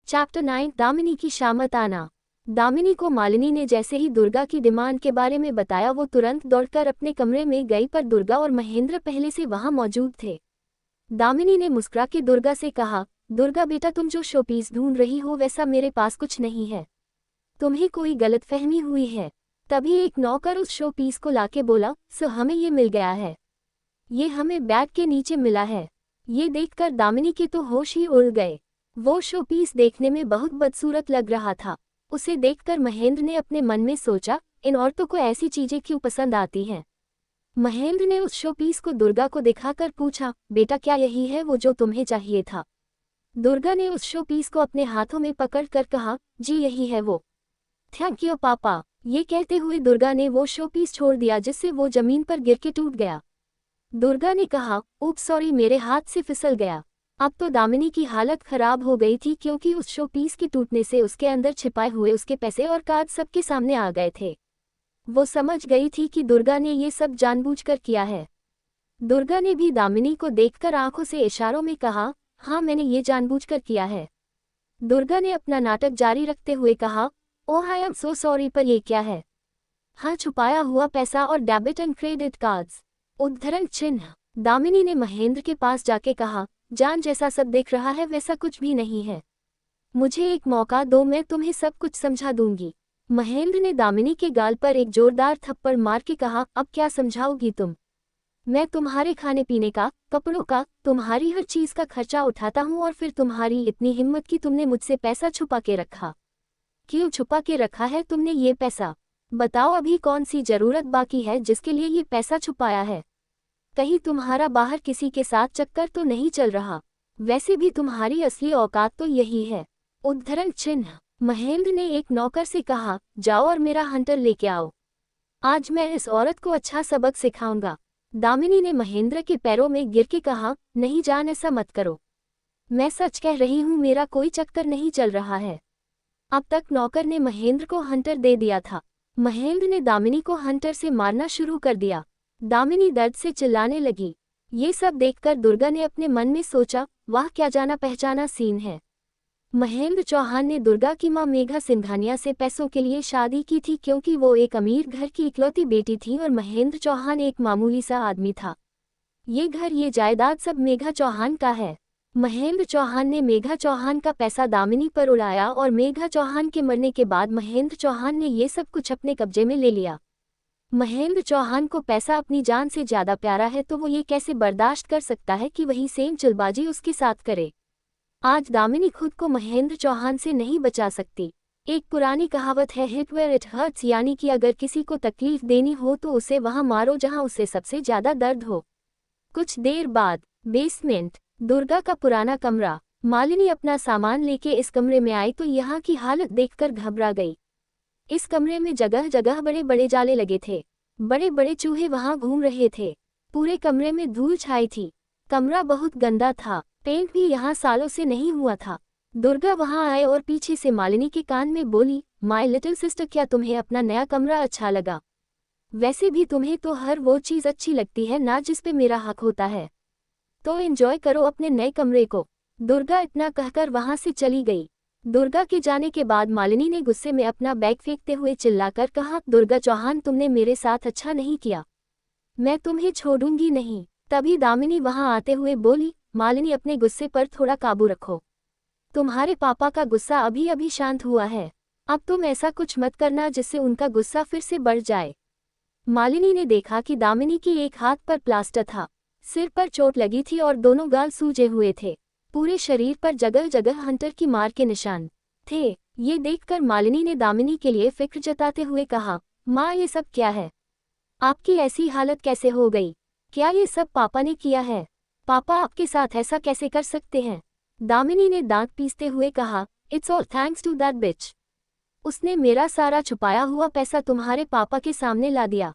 Chapter 9 Damini की शामत आना। दामिनी को मालिनी ने जैसे ही दुर्गा की डिमांड के बारे में बताया वो तुरंत दौड़कर अपने कमरे में गई, पर दुर्गा और महेंद्र पहले से वहां मौजूद थे। दामिनी ने मुस्कुरा के दुर्गा से कहा, दुर्गा बेटा, तुम जो शोपीस ढूंढ रही हो वैसा मेरे पास कुछ नहीं है, तुम्हें कोई गलतफहमी हुई है। तभी एक नौकर उस शोपीस को लाके बोला, सो हमें ये मिल गया है, ये हमें बैग के नीचे मिला है। ये देखकर दामिनी के तो होश ही उड़ गए। वो शोपीस देखने में बहुत बदसूरत लग रहा था। उसे देखकर महेंद्र ने अपने मन में सोचा, इन औरतों को ऐसी चीजें क्यों पसंद आती हैं। महेंद्र ने उस शोपीस को दुर्गा को दिखाकर पूछा, बेटा क्या यही है वो जो तुम्हें चाहिए था। दुर्गा ने उस शोपीस को अपने हाथों में पकड़कर कहा, जी यही है वो। थैंक यू पापा। ये कहते हुए दुर्गा ने वो शोपीस छोड़ दिया, जिससे वो जमीन पर गिर के टूट गया। दुर्गा ने कहा, उप सॉरी, मेरे हाथ से फिसल गया। अब तो दामिनी की हालत खराब हो गई थी, क्योंकि उस शोपीस के टूटने से उसके अंदर छिपाए हुए उसके पैसे और कार्ड सबके सामने आ गए थे। वो समझ गई थी कि दुर्गा ने ये सब जानबूझकर किया है। दुर्गा ने भी दामिनी को देखकर आंखों से इशारों में कहा, हाँ मैंने ये जानबूझकर किया है। दुर्गा ने अपना नाटक जारी रखते हुए कहा, ओह आई एम सो सॉरी, पर ये क्या है। हाँ, छुपाया हुआ पैसा और डेबिट एंड क्रेडिट कार्ड्स। उद्धरण चिन्ह। दामिनी ने महेंद्र के पास जाके कहा, जान जैसा सब देख रहा है वैसा कुछ भी नहीं है, मुझे एक मौका दो, मैं तुम्हें सब कुछ समझा दूंगी। महेंद्र ने दामिनी के गाल पर एक जोरदार थप्पड़ मार के कहा, अब क्या समझाओगी तुम। मैं तुम्हारे खाने पीने का, कपड़ों का, तुम्हारी हर चीज का खर्चा उठाता हूँ, और फिर तुम्हारी इतनी हिम्मत कि तुमने मुझसे पैसा छुपा के रखा। क्यों छुपा के रखा है तुमने ये पैसा। बताओ अभी कौन सी जरूरत बाकी है जिसके लिए ये पैसा छुपाया है। कहीं तुम्हारा बाहर किसी के साथ चक्कर तो नहीं चल रहा। वैसे भी तुम्हारी असली औकात तो यही है। उद्धरण चिन्ह। महेंद्र ने एक नौकर से कहा, जाओ और मेरा हंटर लेके आओ, आज मैं इस औरत को अच्छा सबक सिखाऊंगा। दामिनी ने महेंद्र के पैरों में गिर के कहा, नहीं जान, ऐसा मत करो, मैं सच कह रही हूँ, मेरा कोई चक्कर नहीं चल रहा है। अब तक नौकर ने महेंद्र को हंटर दे दिया था। महेंद्र ने दामिनी को हंटर से मारना शुरू कर दिया। दामिनी दर्द से चिल्लाने लगी। ये सब देखकर दुर्गा ने अपने मन में सोचा, वाह क्या जाना पहचाना सीन है। महेंद्र चौहान ने दुर्गा की मां मेघा सिंघानिया से पैसों के लिए शादी की थी, क्योंकि वो एक अमीर घर की इकलौती बेटी थी और महेंद्र चौहान एक मामूली सा आदमी था। ये घर, ये जायदाद सब मेघा चौहान का है। महेंद्र चौहान ने मेघा चौहान का पैसा दामिनी पर उड़ाया और मेघा चौहान के मरने के बाद महेंद्र चौहान ने ये सब कुछ अपने कब्जे में ले लिया। महेंद्र चौहान को पैसा अपनी जान से ज्यादा प्यारा है, तो वो ये कैसे बर्दाश्त कर सकता है कि वही सेम चिलबाजी उसके साथ करे। आज दामिनी खुद को महेंद्र चौहान से नहीं बचा सकती। एक पुरानी कहावत है, हिट वेयर इट हर्ट्स, यानी कि अगर किसी को तकलीफ देनी हो तो उसे वहां मारो जहां उसे सबसे ज्यादा दर्द हो। कुछ देर बाद बेसमेंट, दुर्गा का पुराना कमरा। मालिनी अपना सामान लेके इस कमरे में आई तो यहाँ की हालत देखकर घबरा गई। इस कमरे में जगह जगह बड़े बड़े जाले लगे थे, बड़े बड़े चूहे वहां घूम रहे थे। पूरे कमरे में धूल छाई थी। कमरा बहुत गंदा था, पेंट भी यहाँ सालों से नहीं हुआ था। दुर्गा वहां आए और पीछे से मालिनी के कान में बोली, माय लिटिल सिस्टर, क्या तुम्हें अपना नया कमरा अच्छा लगा। वैसे भी तुम्हें तो हर वो चीज अच्छी लगती है ना जिस पे मेरा हक होता है, तो एंजॉय करो अपने नए कमरे को। दुर्गा इतना कहकर वहां से चली गई। दुर्गा के जाने के बाद मालिनी ने गुस्से में अपना बैग फेंकते हुए चिल्लाकर कहा, दुर्गा चौहान, तुमने मेरे साथ अच्छा नहीं किया, मैं तुम्हें छोड़ूंगी नहीं। तभी दामिनी वहां आते हुए बोली, मालिनी अपने गुस्से पर थोड़ा काबू रखो, तुम्हारे पापा का गुस्सा अभी अभी शांत हुआ है, अब तुम ऐसा कुछ मत करना जिससे उनका गुस्सा फिर से बढ़ जाए। मालिनी ने देखा कि दामिनी की एक हाथ पर प्लास्टर था, सिर पर चोट लगी थी और दोनों गाल सूजे हुए थे। पूरे शरीर पर जगह जगह हंटर की मार के निशान थे। ये देखकर मालिनी ने दामिनी के लिए फिक्र जताते हुए कहा, माँ ये सब क्या है, आपकी ऐसी हालत कैसे हो गई, क्या ये सब पापा ने किया है। पापा आपके साथ ऐसा कैसे कर सकते हैं। दामिनी ने दांत पीसते हुए कहा, it's all thanks to that bitch, उसने मेरा सारा छुपाया हुआ पैसा तुम्हारे पापा के सामने ला दिया।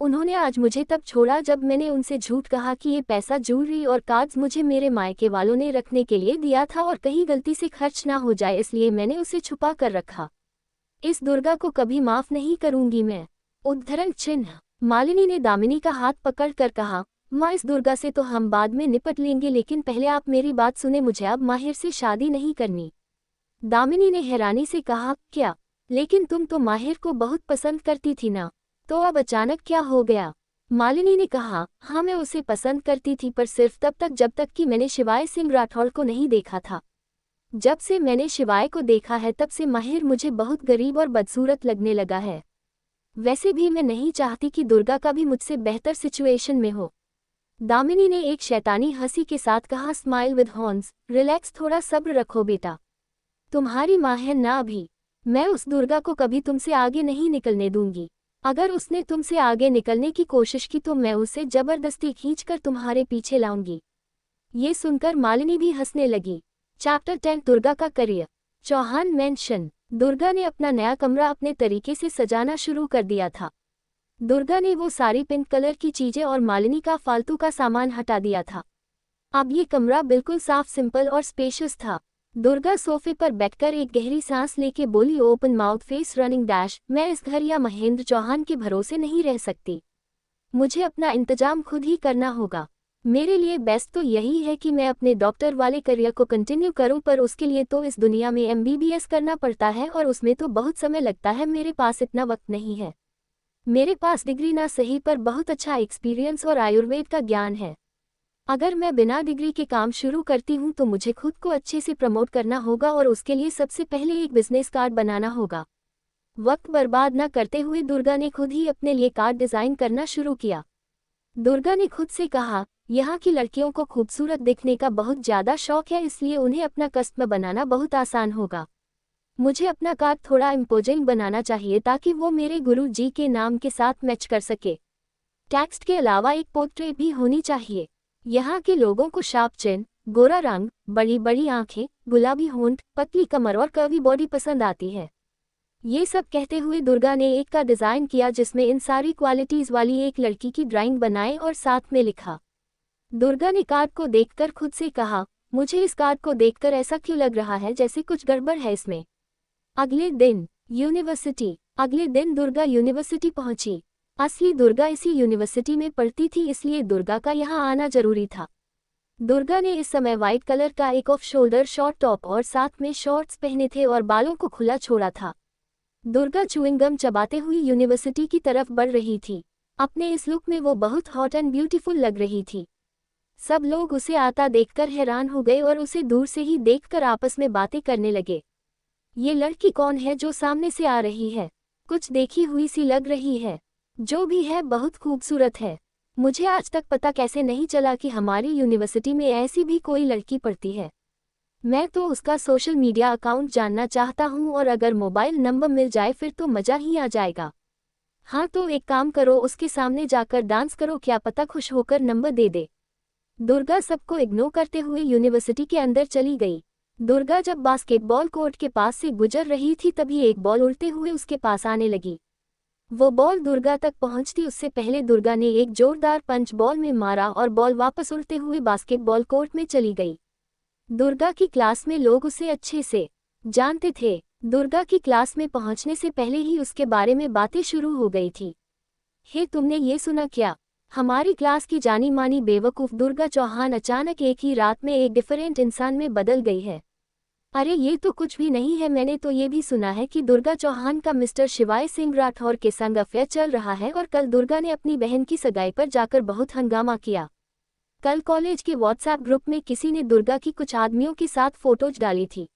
उन्होंने आज मुझे तब छोड़ा जब मैंने उनसे झूठ कहा कि ये पैसा ज्वेलरी और कार्ड्स मुझे मेरे मायके वालों ने रखने के लिए दिया था और कहीं गलती से खर्च ना हो जाए, इसलिए मैंने उसे छुपा कर रखा। इस दुर्गा को कभी माफ नहीं करूंगी मैं। उद्धरण चिन्ह। मालिनी ने दामिनी का हाथ पकड़ कर कहा, माँ इस दुर्गा से तो हम बाद में निपट लेंगे, लेकिन पहले आप मेरी बात सुने, मुझे अब माहिर से शादी नहीं करनी। दामिनी ने हैरानी से कहा, क्या? लेकिन तुम तो माहिर को बहुत पसंद करती थी ना, तो अब अचानक क्या हो गया? मालिनी ने कहा, हाँ मैं उसे पसंद करती थी, पर सिर्फ तब तक जब तक कि मैंने शिवाय सिंह राठौड़ को नहीं देखा था। जब से मैंने शिवाय को देखा है तब से माहिर मुझे बहुत गरीब और बदसूरत लगने लगा है। वैसे भी मैं नहीं चाहती कि दुर्गा का भी मुझसे बेहतर सिचुएशन में हो। दामिनी ने एक शैतानी हंसी के साथ कहा, स्माइल विद हॉर्न्स, रिलैक्स, थोड़ा सब्र रखो बेटा। तुम्हारी माँ है ना अभी। मैं उस दुर्गा को कभी तुमसे आगे नहीं निकलने दूंगी। अगर उसने तुमसे आगे निकलने की कोशिश की तो मैं उसे जबरदस्ती खींचकर तुम्हारे पीछे लाऊंगी। ये सुनकर मालिनी भी हंसने लगी। चैप्टर 10 दुर्गा का करियर। चौहान मेंशन। दुर्गा ने अपना नया कमरा अपने तरीके से सजाना शुरू कर दिया था। दुर्गा ने वो सारी पिंक कलर की चीजें और मालिनी का फालतू का सामान हटा दिया था। अब ये कमरा बिल्कुल साफ, सिंपल और स्पेशियस था। दुर्गा सोफे पर बैठकर एक गहरी सांस लेके बोली, open mouth face running dash, मैं इस घर या महेंद्र चौहान के भरोसे नहीं रह सकती। मुझे अपना इंतजाम खुद ही करना होगा। मेरे लिए बेस्ट तो यही है कि मैं अपने डॉक्टर वाले करियर को कंटिन्यू करूं, पर उसके लिए तो इस दुनिया में MBBS करना पड़ता है और उसमें तो बहुत समय लगता है। मेरे पास इतना वक्त नहीं है। मेरे पास डिग्री ना सही पर बहुत अच्छा एक्सपीरियंस और आयुर्वेद का ज्ञान है। अगर मैं बिना डिग्री के काम शुरू करती हूँ तो मुझे खुद को अच्छे से प्रमोट करना होगा और उसके लिए सबसे पहले एक बिजनेस कार्ड बनाना होगा। वक्त बर्बाद न करते हुए दुर्गा ने खुद ही अपने लिए कार्ड डिज़ाइन करना शुरू किया। दुर्गा ने खुद से कहा, यहाँ की लड़कियों को खूबसूरत दिखने का बहुत ज़्यादा शौक है, इसलिए उन्हें अपना कस्टमर बनाना बहुत आसान होगा। मुझे अपना कार्ड थोड़ा इम्पोजिंग बनाना चाहिए ताकि वो मेरे गुरु जी के नाम के साथ मैच कर सके। टेक्स्ट के अलावा एक पोर्ट्रेट भी होनी चाहिए। यहाँ के लोगों को शार्प चिन, गोरा रंग, बड़ी बड़ी आंखें, गुलाबी होंठ, पतली कमर और कर्वी बॉडी पसंद आती है। ये सब कहते हुए दुर्गा ने एक का डिज़ाइन किया जिसमें इन सारी क्वालिटीज़ वाली एक लड़की की ड्राइंग बनाई और साथ में लिखा। दुर्गा ने कार्ड को देखकर खुद से कहा, मुझे इस कार्ड को देखकर ऐसा क्यों लग रहा है जैसे कुछ गड़बड़ है इसमें। अगले दिन यूनिवर्सिटी। अगले दिन दुर्गा यूनिवर्सिटी पहुंची। असली दुर्गा इसी यूनिवर्सिटी में पढ़ती थी, इसलिए दुर्गा का यहाँ आना जरूरी था। दुर्गा ने इस समय वाइट कलर का एक ऑफ शोल्डर शॉर्ट टॉप और साथ में शॉर्ट्स पहने थे और बालों को खुला छोड़ा था। दुर्गा च्युइंगम चबाते हुई यूनिवर्सिटी की तरफ बढ़ रही थी। अपने इस लुक में वो बहुत हॉट एंड ब्यूटीफुल लग रही थी। सब लोग उसे आता देखकर हैरान हो गए और उसे दूर से ही देखकर आपस में बातें करने लगे। ये लड़की कौन है जो सामने से आ रही है? कुछ देखी हुई सी लग रही है। जो भी है बहुत खूबसूरत है। मुझे आज तक पता कैसे नहीं चला कि हमारी यूनिवर्सिटी में ऐसी भी कोई लड़की पढ़ती है। मैं तो उसका सोशल मीडिया अकाउंट जानना चाहता हूँ और अगर मोबाइल नंबर मिल जाए फिर तो मज़ा ही आ जाएगा। हाँ तो एक काम करो, उसके सामने जाकर डांस करो, क्या पता खुश होकर नंबर दे दे। दुर्गा सबको इग्नोर करते हुए यूनिवर्सिटी के अंदर चली गई। दुर्गा जब बास्केटबॉल कोर्ट के पास से गुजर रही थी तभी एक बॉल उड़ते हुए उसके पास आने लगी। वो बॉल दुर्गा तक पहुंचती उससे पहले दुर्गा ने एक जोरदार पंच बॉल में मारा और बॉल वापस उड़ते हुए बास्केटबॉल कोर्ट में चली गई। दुर्गा की क्लास में लोग उसे अच्छे से जानते थे। दुर्गा की क्लास में पहुंचने से पहले ही उसके बारे में बातें शुरू हो गई थी। हे तुमने ये सुना क्या? हमारी क्लास की जानी मानी बेवकूफ़ दुर्गा चौहान अचानक एक ही रात में एक डिफरेंट इंसान में बदल गई है। अरे ये तो कुछ भी नहीं है। मैंने तो ये भी सुना है कि दुर्गा चौहान का मिस्टर शिवाय सिंह राठौर के संग अफेयर चल रहा है और कल दुर्गा ने अपनी बहन की सगाई पर जाकर बहुत हंगामा किया। कल कॉलेज के व्हाट्सएप ग्रुप में किसी ने दुर्गा की कुछ आदमियों के साथ फोटोज डाली थी।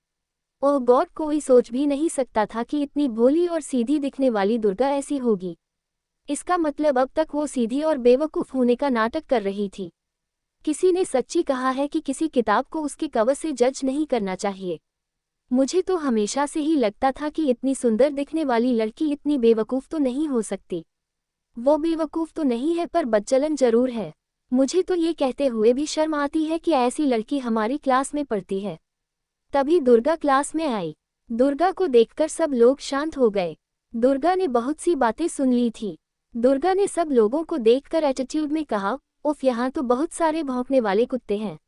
ओह गॉड, कोई सोच भी नहीं सकता था कि इतनी भोली और सीधी दिखने वाली दुर्गा ऐसी होगी। इसका मतलब अब तक वो सीधी और बेवकूफ़ होने का नाटक कर रही थी। किसी ने सच्ची कहा है कि किसी किताब को उसके कवर से जज नहीं करना चाहिए। मुझे तो हमेशा से ही लगता था कि इतनी सुंदर दिखने वाली लड़की इतनी बेवकूफ़ तो नहीं हो सकती। वो बेवकूफ़ तो नहीं है पर बदचलन जरूर है। मुझे तो ये कहते हुए भी शर्म आती है कि ऐसी लड़की हमारी क्लास में पढ़ती है। तभी दुर्गा क्लास में आई। दुर्गा को देखकर सब लोग शांत हो गए। दुर्गा ने बहुत सी बातें सुन ली थी। दुर्गा ने सब लोगों को देखकर एटीट्यूड में कहा, उफ, यहाँ तो बहुत सारे भौंकने वाले कुत्ते हैं।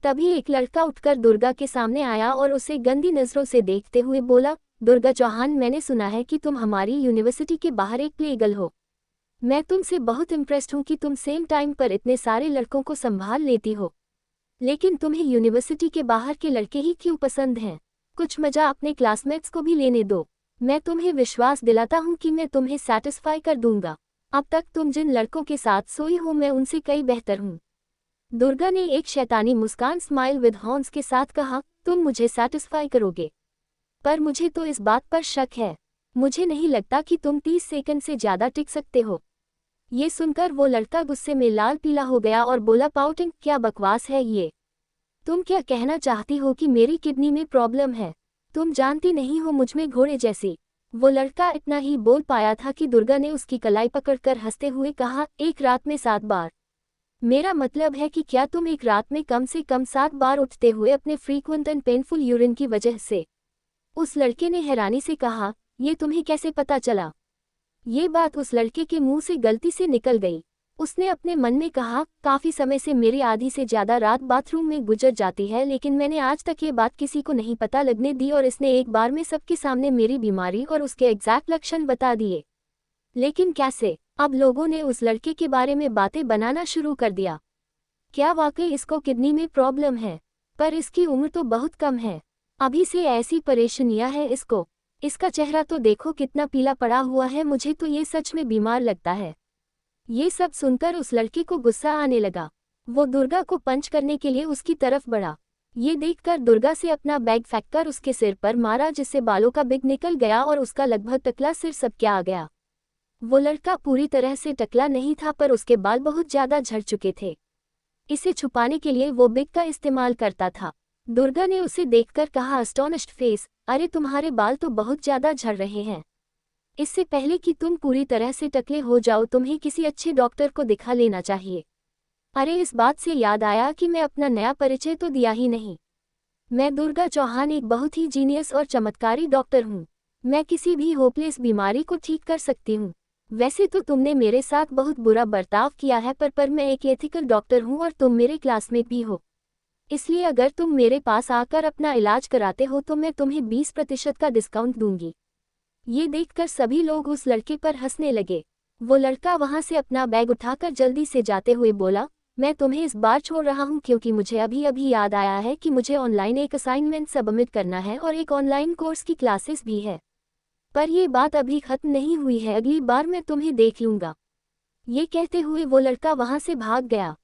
तभी एक लड़का उठकर दुर्गा के सामने आया और उसे गंदी नज़रों से देखते हुए बोला, दुर्गा चौहान, मैंने सुना है कि तुम हमारी यूनिवर्सिटी के बाहर एक प्लेगर्ल हो। मैं तुमसे बहुत इम्प्रेस्ड हूँ कि तुम सेम टाइम पर इतने सारे लड़कों को संभाल लेती हो। लेकिन तुम्हें यूनिवर्सिटी के बाहर के लड़के ही क्यों पसंद हैं? कुछ मजा अपने क्लासमेट्स को भी लेने दो। मैं तुम्हें विश्वास दिलाता हूँ कि मैं तुम्हें सेटिस्फाई कर दूंगा। अब तक तुम जिन लड़कों के साथ सोई हो मैं उनसे कई बेहतर हूँ। दुर्गा ने एक शैतानी मुस्कान स्माइल विद हॉर्न्स के साथ कहा, तुम मुझे सेटिस्फाई करोगे, पर मुझे तो इस बात पर शक है। मुझे नहीं लगता कि तुम 30 सेकंड से ज्यादा टिक सकते हो। ये सुनकर वो लड़का गुस्से में लाल पीला हो गया और बोला, पाउटिंग, क्या बकवास है ये? तुम क्या कहना चाहती हो कि मेरी किडनी में प्रॉब्लम है? तुम जानती नहीं हो मुझमें घोड़े जैसी। वो लड़का इतना ही बोल पाया था कि दुर्गा ने उसकी कलाई पकड़कर हंसते हुए कहा, एक रात में 7 बार? मेरा मतलब है कि क्या तुम एक रात में कम से कम 7 बार उठते हुए अपने फ्रीक्वेंट एंड पेनफुल यूरिन की वजह से? उस लड़के ने हैरानी से कहा, ये तुम्हें कैसे पता चला? ये बात उस लड़के के मुंह से गलती से निकल गई। उसने अपने मन में कहा, काफी समय से मेरी आधी से ज्यादा रात बाथरूम में गुजर जाती है, लेकिन मैंने आज तक ये बात किसी को नहीं पता लगने दी और इसने एक बार में सबके सामने मेरी बीमारी और उसके एग्जैक्ट लक्षण बता दिए। लेकिन कैसे? अब लोगों ने उस लड़के के बारे में बातें बनाना शुरू कर दिया। क्या वाकई इसको किडनी में प्रॉब्लम है? पर इसकी उम्र तो बहुत कम है, अभी से ऐसी परेशानियां हैं इसको। इसका चेहरा तो देखो कितना पीला पड़ा हुआ है, मुझे तो ये सच में बीमार लगता है। ये सब सुनकर उस लड़के को गुस्सा आने लगा। वो दुर्गा को पंच करने के लिए उसकी तरफ बढ़ा। ये देखकर दुर्गा से अपना बैग फेंककर उसके सिर पर मारा, जिससे बालों का बिग निकल गया और उसका लगभग टकला सिर सबके आ गया। वो लड़का पूरी तरह से टकला नहीं था, पर उसके बाल बहुत ज्यादा झड़ चुके थे। इसे छुपाने के लिए वो बिग का इस्तेमाल करता था। दुर्गा ने उसे देखकर कहा, अस्टोनिश्ड फेस, अरे तुम्हारे बाल तो बहुत ज्यादा झड़ रहे हैं। इससे पहले कि तुम पूरी तरह से टकले हो जाओ तुम्हें किसी अच्छे डॉक्टर को दिखा लेना चाहिए। अरे इस बात से याद आया कि मैं अपना नया परिचय तो दिया ही नहीं। मैं दुर्गा चौहान एक बहुत ही जीनियस और चमत्कारी डॉक्टर हूँ। मैं किसी भी होपलेस बीमारी को ठीक कर सकती हूँ। वैसे तो तुमने मेरे साथ बहुत बुरा बर्ताव किया है, पर मैं एक एथिकल डॉक्टर हूँ और तुम मेरे क्लासमेट भी हो। इसलिए अगर तुम मेरे पास आकर अपना इलाज कराते हो तो मैं तुम्हें 20% का डिस्काउंट दूंगी। ये देखकर सभी लोग उस लड़के पर हंसने लगे। वो लड़का वहां से अपना बैग उठाकर जल्दी से जाते हुए बोला, मैं तुम्हें इस बार छोड़ रहा हूं क्योंकि मुझे अभी अभी याद आया है कि मुझे ऑनलाइन एक असाइनमेंट सबमिट करना है और एक ऑनलाइन कोर्स की क्लासेस भी है। पर ये बात अभी खत्म नहीं हुई है, अगली बार मैं तुम्हें देख लूंगा। ये कहते हुए वो लड़का वहां से भाग गया।